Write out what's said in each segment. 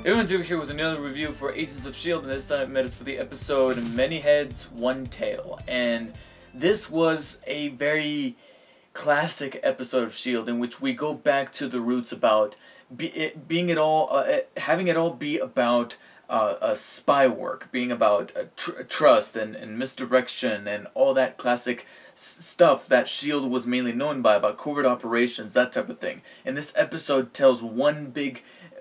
Everyone's over here with another review for Agents of S.H.I.E.L.D. and this time it's for the episode Many Heads, One Tail. And this was a very classic episode of S.H.I.E.L.D. in which we go back to the roots about having it all be about spy work, being about trust and misdirection and all that classic stuff that S.H.I.E.L.D. was mainly known by, about covert operations, that type of thing. And this episode tells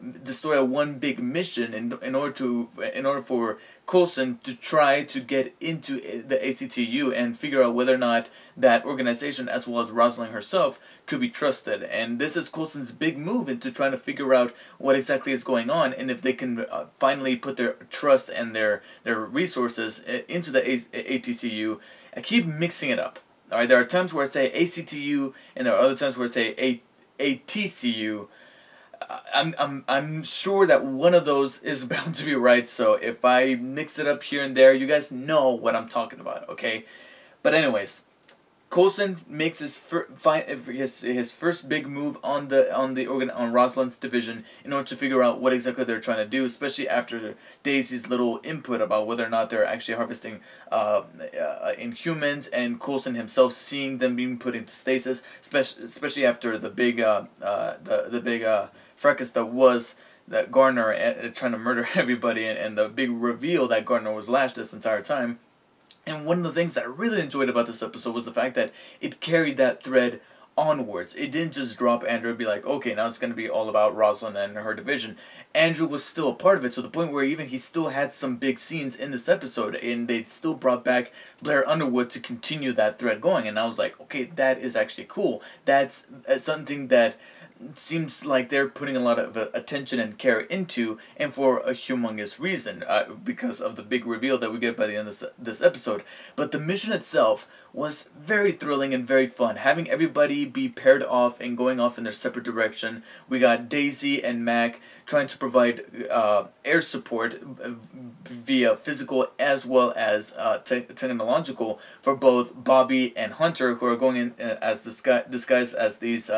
the story of one big mission in order for Coulson to try to get into the ACTU and figure out whether or not that organization, as well as Roslyn herself, could be trusted. And this is Coulson's big move into trying to figure out what exactly is going on and if they can finally put their trust and their resources into the ATCU. I keep mixing it up. All right, there are times where I say ACTU and there are other times where I say ATCU. I'm sure that one of those is bound to be right, so if I mix it up here and there, you guys know what I'm talking about, okay? But anyways, Coulson makes his first big move on Roslyn's division in order to figure out what exactly they're trying to do, especially after Daisy's little input about whether or not they're actually harvesting Inhumans, and Coulson himself seeing them being put into stasis, especially after the big fracas that Gardner trying to murder everybody, and the big reveal that Gardner was lashed this entire time. And one of the things that I really enjoyed about this episode was the fact that it carried that thread onwards. It didn't just drop Andrew and be like, okay, now it's going to be all about Roslyn and her division. Andrew was still a part of it, to the point where even he still had some big scenes in this episode, and they still brought back Blair Underwood to continue that thread going. And I was like, okay, that is actually cool. That's something that seems like they're putting a lot of attention and care into, and for a humongous reason, because of the big reveal that we get by the end of this episode. But the mission itself was very thrilling and very fun, having everybody be paired off and going off in their separate direction. We got Daisy and Mac trying to provide air support via physical as well as technological for both Bobby and Hunter, who are going in as disguised as these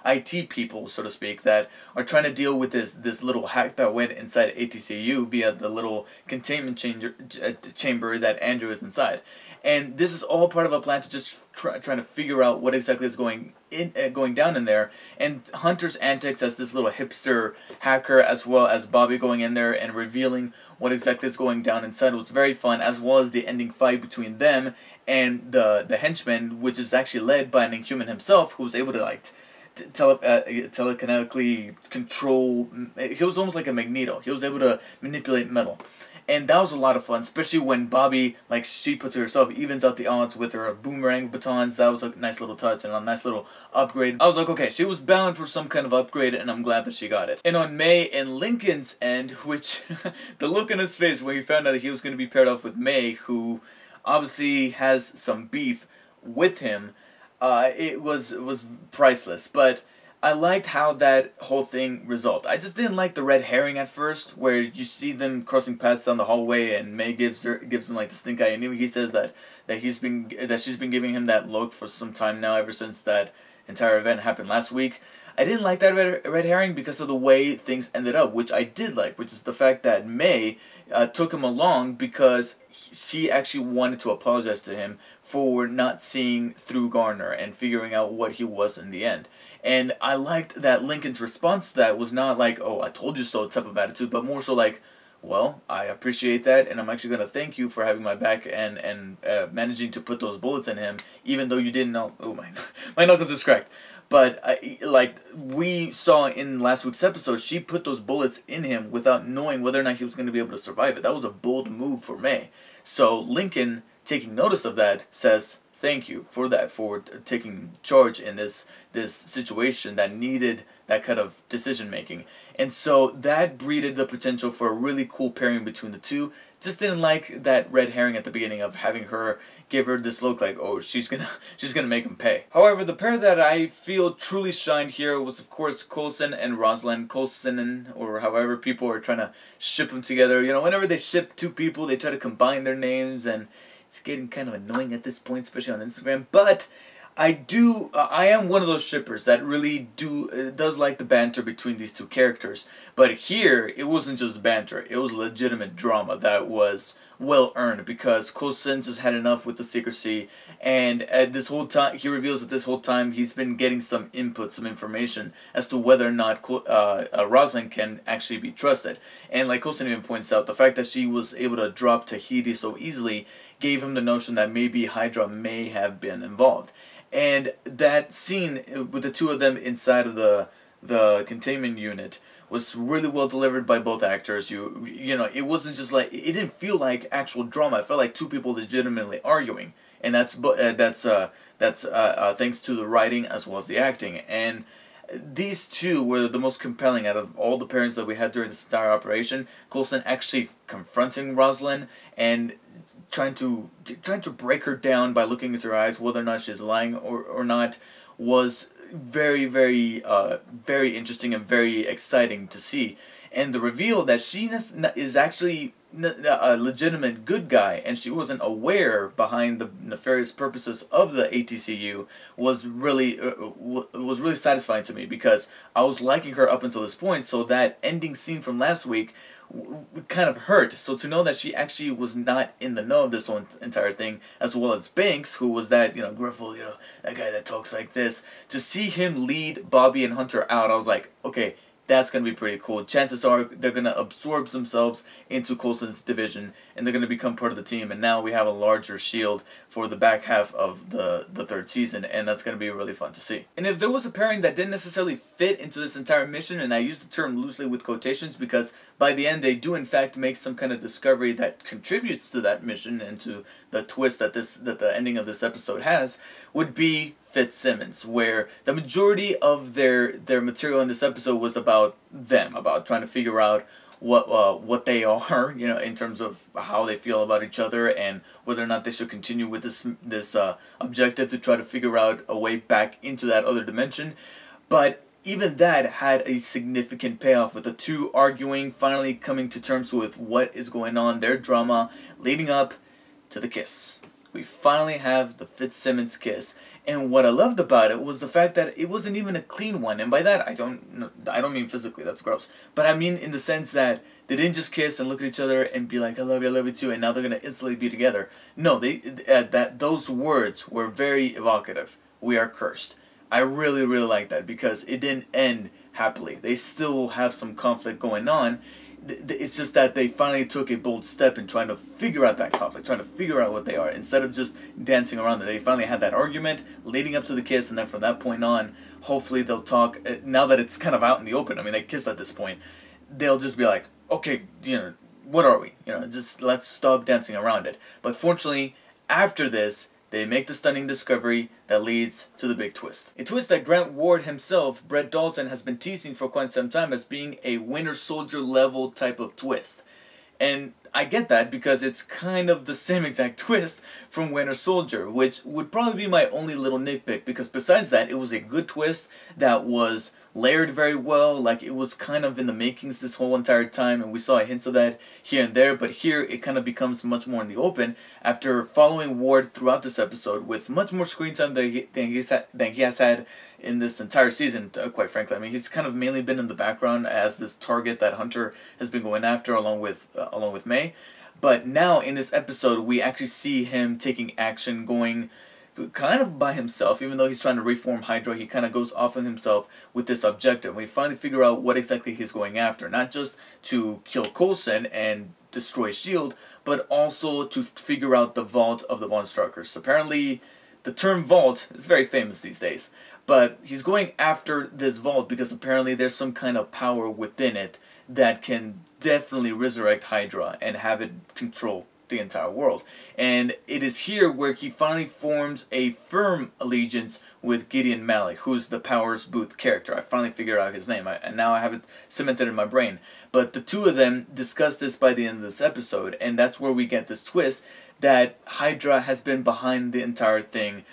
IT people, so to speak, that are trying to deal with this little hack that went inside ATCU via the little containment chamber that Andrew is inside. And this is all part of a plan to just trying to figure out what exactly is going down in there. And Hunter's antics as this little hipster hacker, as well as Bobby going in there and revealing what exactly is going down inside, was very fun, as well as the ending fight between them and the henchman, which is actually led by an Inhuman himself, who was able to like telekinetically control. He was almost like a Magneto. He was able to manipulate metal. And that was a lot of fun, especially when Bobby, like she puts it herself, evens out the odds with her boomerang batons. That was a nice little touch and a nice little upgrade. I was like, okay, she was bound for some kind of upgrade, and I'm glad that she got it. And on May and Lincoln's end, which the look on his face when he found out that he was going to be paired off with May, who obviously has some beef with him, it was priceless. But I liked how that whole thing resolved. I just didn't like the red herring at first, where you see them crossing paths down the hallway, and May gives him like the stink eye, and even he says that she's been giving him that look for some time now, ever since that entire event happened last week. I didn't like that red herring because of the way things ended up, which I did like, which is the fact that May took him along because she actually wanted to apologize to him for not seeing through Gardner and figuring out what he was in the end. And I liked that Lincoln's response to that was not like, oh, I told you so type of attitude, but more so like, well, I appreciate that, and I'm actually going to thank you for having my back and managing to put those bullets in him, even though you didn't know. Oh, my knuckles is cracked. But like we saw in last week's episode, she put those bullets in him without knowing whether or not he was going to be able to survive it. That was a bold move for May. So Lincoln, taking notice of that, says, thank you for that, for taking charge in this situation that needed that kind of decision making. And so that breeded the potential for a really cool pairing between the two. Just didn't like that red herring at the beginning of having her give her this look like, oh, she's gonna make him pay. However, the pair that I feel truly shined here was, of course, Coulson and Roslyn. Coulson, or however people are trying to ship them together. You know, whenever they ship two people, they try to combine their names, and it's getting kind of annoying at this point, especially on Instagram. But I am one of those shippers that really does like the banter between these two characters. But here, it wasn't just banter; it was legitimate drama that was well earned because Coulson just had enough with the secrecy, and this whole time he reveals that this whole time he's been getting some input, some information as to whether or not Roslyn can actually be trusted. And like Coulson even points out, the fact that she was able to drop Tahiti so easily gave him the notion that maybe Hydra may have been involved. And that scene with the two of them inside of the containment unit was really well delivered by both actors. You know, it wasn't just like, it didn't feel like actual drama. It felt like two people legitimately arguing, and that's thanks to the writing as well as the acting. And these two were the most compelling out of all the pairings that we had during this entire operation. Coulson actually confronting Roslyn and trying to break her down by looking into her eyes, whether or not she's lying or not, was very interesting and very exciting to see. And the reveal that she is actually a legitimate good guy and she wasn't aware behind the nefarious purposes of the ATCU was really satisfying to me, because I was liking her up until this point. So that ending scene from last week kind of hurt. So to know that she actually was not in the know of this whole entire thing, as well as Banks, who was that, you know, Griffle, you know, that guy that talks like this, to see him lead Bobby and Hunter out, I was like, okay, that's going to be pretty cool. Chances are they're going to absorb themselves into Coulson's division, and they're going to become part of the team. And now we have a larger S.H.I.E.L.D. for the back half of the third season, and that's going to be really fun to see. And if there was a pairing that didn't necessarily fit into this entire mission, and I use the term loosely with quotations because by the end they do in fact make some kind of discovery that contributes to that mission and to the twist that the ending of this episode has, would be FitzSimmons, where the majority of their material in this episode was about them, about trying to figure out what they are, you know, in terms of how they feel about each other and whether or not they should continue with this objective to try to figure out a way back into that other dimension. But even that had a significant payoff, with the two arguing, finally coming to terms with what is going on, their drama leading up to the kiss. We finally have the FitzSimmons kiss. And what I loved about it was the fact that it wasn't even a clean one. And by that, I don't mean physically, that's gross. But I mean in the sense that they didn't just kiss and look at each other and be like, I love you too, and now they're going to instantly be together. No, those words were very evocative. We are cursed. I really like that, because it didn't end happily. They still have some conflict going on. It's just that they finally took a bold step in trying to figure out that conflict, trying to figure out what they are, instead of just dancing around it. They finally had that argument leading up to the kiss, and then from that point on, hopefully they'll talk. Now that it's kind of out in the open, I mean, they kissed at this point, they'll just be like, okay, you know, what are we? You know, just let's stop dancing around it. But fortunately, after this, they make the stunning discovery that leads to the big twist. A twist that Grant Ward himself, Brett Dalton, has been teasing for quite some time as being a Winter Soldier level type of twist. And I get that, because it's kind of the same exact twist from Winter Soldier, which would probably be my only little nitpick, because besides that, it was a good twist that was layered very well. Like, it was kind of in the makings this whole entire time, and we saw hints of that here and there, but here it kind of becomes much more in the open after following Ward throughout this episode with much more screen time than he has had in this entire season, quite frankly. I mean, he's kind of mainly been in the background as this target that Hunter has been going after along with May. But now in this episode, we actually see him taking action, going kind of by himself. Even though he's trying to reform Hydra, he kind of goes off on himself with this objective. We finally figure out what exactly he's going after. Not just to kill Coulson and destroy S.H.I.E.L.D., but also to figure out the vault of the Von Struckers. Apparently, the term vault is very famous these days. But he's going after this vault because apparently there's some kind of power within it that can definitely resurrect Hydra and have it control the entire world. And it is here where he finally forms a firm allegiance with Gideon Malik, who's the Powers Booth character. I finally figured out his name, and now I have it cemented in my brain. But the two of them discuss this by the end of this episode, and that's where we get this twist that Hydra has been behind the entire thing.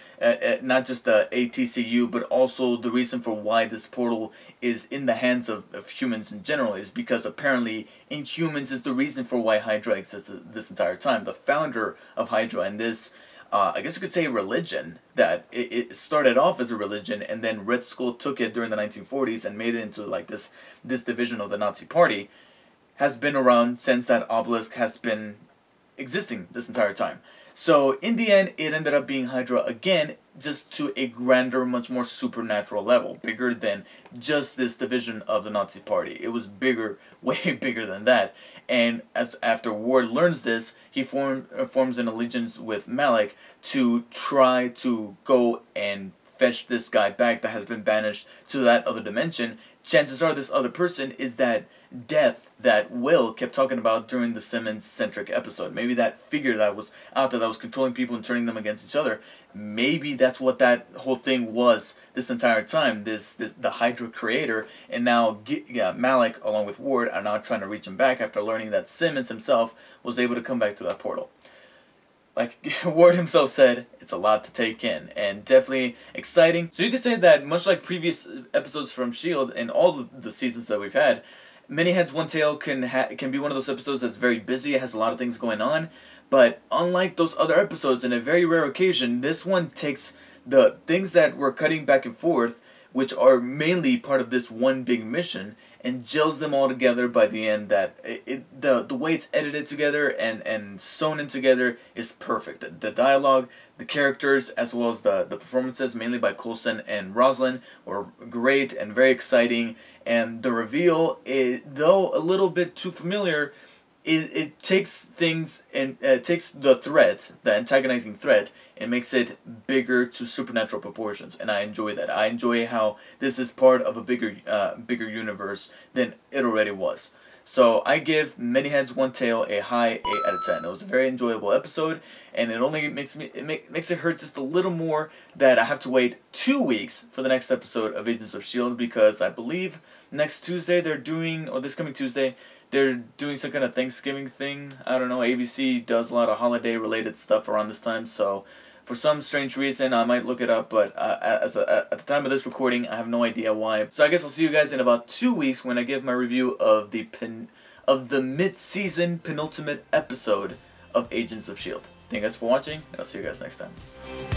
Not just the ATCU, but also the reason for why this portal is in the hands of humans in general is because apparently Inhumans is the reason for why Hydra exists this entire time. The founder of Hydra and this I guess you could say a religion, that it started off as a religion, and then Red Skull took it during the 1940s and made it into like this division of the Nazi Party, has been around since that obelisk has been existing this entire time. So in the end, it ended up being Hydra again, just to a grander, much more supernatural level, bigger than just this division of the Nazi Party. It was bigger, way bigger than that. And after Ward learns this, he forms an allegiance with Malik to try to go and fetch this guy back that has been banished to that other dimension. Chances are this other person is that death that Will kept talking about during the Simmons-centric episode. Maybe that figure that was out there that was controlling people and turning them against each other. Maybe that's what that whole thing was this entire time. The Hydra creator, and now Malik along with Ward are now trying to reach him back after learning that Simmons himself was able to come back to that portal. Like Ward himself said, it's a lot to take in, and definitely exciting. So you could say that, much like previous episodes from S.H.I.E.L.D. and all the seasons that we've had, Many Heads One Tail can be one of those episodes that's very busy. It has a lot of things going on, but unlike those other episodes, in a very rare occasion, this one takes the things that we're cutting back and forth, which are mainly part of this one big mission, and gels them all together by the end. That the way it's edited together and sewn in together is perfect. The dialogue, the characters, as well as the performances, mainly by Coulson and Roslyn, were great and very exciting. And the reveal, though a little bit too familiar, it takes things and takes the threat, the antagonizing threat, and makes it bigger to supernatural proportions. And I enjoy that. I enjoy how this is part of a bigger universe than it already was. So I give Many Heads One Tail a high 8 out of 10. It was a very enjoyable episode, and it only makes it hurt just a little more that I have to wait 2 weeks for the next episode of Agents of S.H.I.E.L.D. because I believe next Tuesday they're doing, or this coming Tuesday, they're doing some kind of Thanksgiving thing. I don't know, ABC does a lot of holiday related stuff around this time, so for some strange reason I might look it up, but at the time of this recording I have no idea why. So I guess I'll see you guys in about 2 weeks when I give my review of the mid-season penultimate episode of Agents of S.H.I.E.L.D. Thank you guys for watching, and I'll see you guys next time.